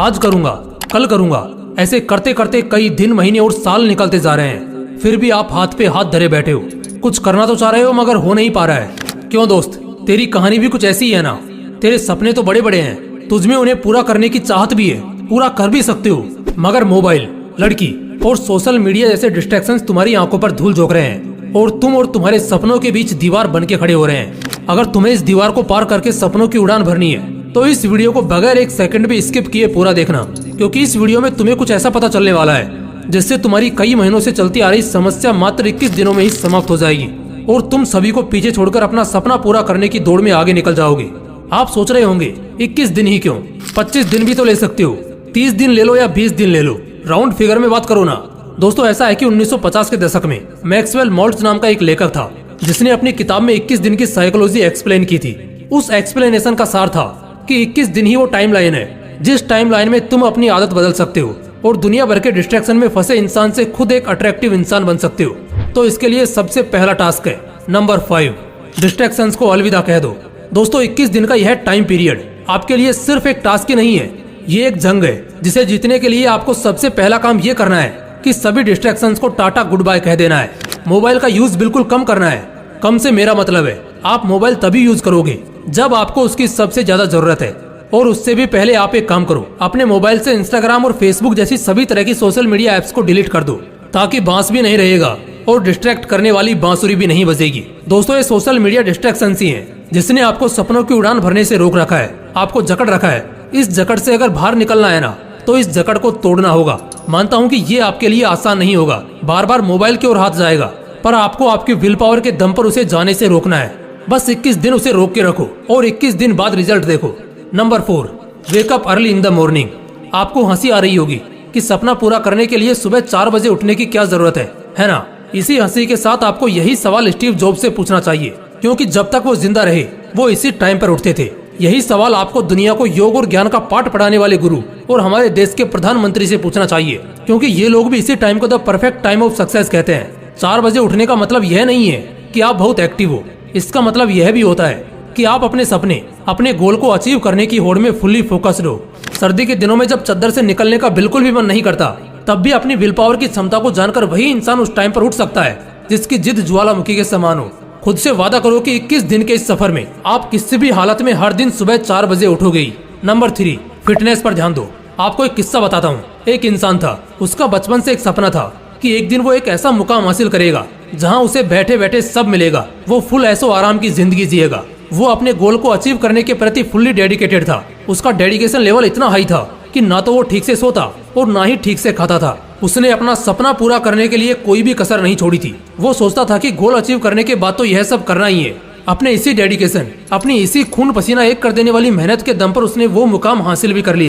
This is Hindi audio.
आज करूंगा, कल करूंगा, ऐसे करते करते कई दिन, महीने और साल निकलते जा रहे हैं। फिर भी आप हाथ पे हाथ धरे बैठे हो। कुछ करना तो चाह रहे हो मगर हो नहीं पा रहा है। क्यों दोस्त, तेरी कहानी भी कुछ ऐसी ही है ना। तेरे सपने तो बड़े बड़े हैं, तुझमें उन्हें पूरा करने की चाहत भी है, पूरा कर भी सकते हो, मगर मोबाइल, लड़की और सोशल मीडिया जैसे डिस्ट्रैक्शंस तुम्हारी आंखों पर धूल झोंक रहे हैं और तुम और तुम्हारे सपनों के बीच दीवार बन के खड़े हो रहे हैं। अगर तुम्हें इस दीवार को पार करके सपनों की उड़ान भरनी है तो इस वीडियो को बगैर एक सेकंड भी स्किप किए पूरा देखना, क्योंकि इस वीडियो में तुम्हें कुछ ऐसा पता चलने वाला है जिससे तुम्हारी कई महीनों से चलती आ रही समस्या मात्र 21 दिनों में ही समाप्त हो जाएगी और तुम सभी को पीछे छोड़कर अपना सपना पूरा करने की दौड़ में आगे निकल जाओगे। आप सोच रहे होंगे 21 दिन ही क्यों, 25 दिन भी तो ले सकते हो, 30 दिन ले लो या 20 दिन ले लो, राउंड फिगर में बात करो ना। दोस्तों, ऐसा है कि 1950 के दशक में मैक्सवेल मॉल्ट्ज नाम का एक लेखक था जिसने अपनी किताब में 21 दिन की साइकोलॉजी एक्सप्लेन की थी। उस एक्सप्लेनेशन का सार था कि 21 दिन ही वो टाइम लाइन है जिस टाइम लाइन में तुम अपनी आदत बदल सकते हो और दुनिया भर के डिस्ट्रैक्शन में फंसे इंसान से खुद एक अट्रैक्टिव इंसान बन सकते हो। तो इसके लिए सबसे पहला टास्क है नंबर 5, डिस्ट्रैक्शंस को अलविदा कह दो। दोस्तों, 21 दिन का यह टाइम पीरियड आपके लिए सिर्फ एक टास्क ही नहीं है, ये एक जंग है जिसे जीतने के लिए आपको सबसे पहला काम ये करना है कि सभी डिस्ट्रैक्शंस को टाटा गुड बाय कह देना है। मोबाइल का यूज बिल्कुल कम करना है। कम से मेरा मतलब है आप मोबाइल तभी यूज करोगे जब आपको उसकी सबसे ज्यादा जरूरत है, और उससे भी पहले आप एक काम करो, अपने मोबाइल से इंस्टाग्राम और फेसबुक जैसी सभी तरह की सोशल मीडिया एप्स को डिलीट कर दो, ताकि बांस भी नहीं रहेगा और डिस्ट्रैक्ट करने वाली बांसुरी भी नहीं बजेगी। दोस्तों, ये सोशल मीडिया डिस्ट्रैक्शन ही है जिसने आपको सपनों की उड़ान भरने से रोक रखा है, आपको जकड़ रखा है। इस जकड़ से अगर बाहर निकलना है ना तो इस जकड़ को तोड़ना होगा। मानता हूँ कि ये आपके लिए आसान नहीं होगा, बार बार मोबाइल की ओर हाथ जाएगा, पर आपको आपकी विल पावर के दम पर उसे जाने से रोकना है। बस 21 दिन उसे रोक के रखो और 21 दिन बाद रिजल्ट देखो। Number 4, wake up early in the morning. आपको हंसी आ रही होगी कि सपना पूरा करने के लिए सुबह 4 बजे उठने की क्या जरूरत है ना। इसी हंसी के साथ आपको यही सवाल स्टीव जॉब्स से पूछना चाहिए, क्योंकि जब तक वो जिंदा रहे वो इसी टाइम पर उठते थे। यही सवाल आपको दुनिया को योग और ज्ञान का पाठ पढ़ाने वाले गुरु और हमारे देश के प्रधानमंत्री से पूछना चाहिए, क्योंकि ये लोग भी इसी टाइम को the perfect time of success कहते हैं। 4 बजे उठने का मतलब यह नहीं है कि आप बहुत एक्टिव हो, इसका मतलब यह भी होता है कि आप अपने सपने, अपने गोल को अचीव करने की होड़ में फुल्ली फोकस्ड हो। सर्दी के दिनों में जब चद्दर से निकलने का बिल्कुल भी मन नहीं करता, तब भी अपनी विल पावर की क्षमता को जानकर वही इंसान उस टाइम पर उठ सकता है जिसकी जिद ज्वालामुखी के समान हो। खुद से वादा करो कि 21 दिन के इस सफर में आप किसी भी हालत में हर दिन सुबह 4 बजे उठोगे। नंबर 3, फिटनेस पर ध्यान दो। आपको एक किस्सा बताता हूँ। एक इंसान था, उसका बचपन से एक सपना था कि एक दिन वो एक ऐसा मुकाम हासिल करेगा जहाँ उसे बैठे बैठे सब मिलेगा। वो फुल ऐसो आराम की जिंदगी जिएगा। वो अपने गोल को अचीव करने के प्रति फुल्ली डेडिकेटेड था। उसका डेडिकेशन लेवल इतना हाई था कि ना तो वो ठीक से सोता और ना ही ठीक से खाता था। उसने अपना सपना पूरा करने के लिए कोई भी कसर नहीं छोड़ी थी। वो सोचता था कि गोल अचीव करने के बाद तो यह सब करना ही है। अपने इसी डेडिकेशन, अपनी इसी खून पसीना एक कर देने वाली मेहनत के दम पर उसने वो मुकाम हासिल भी कर लिया।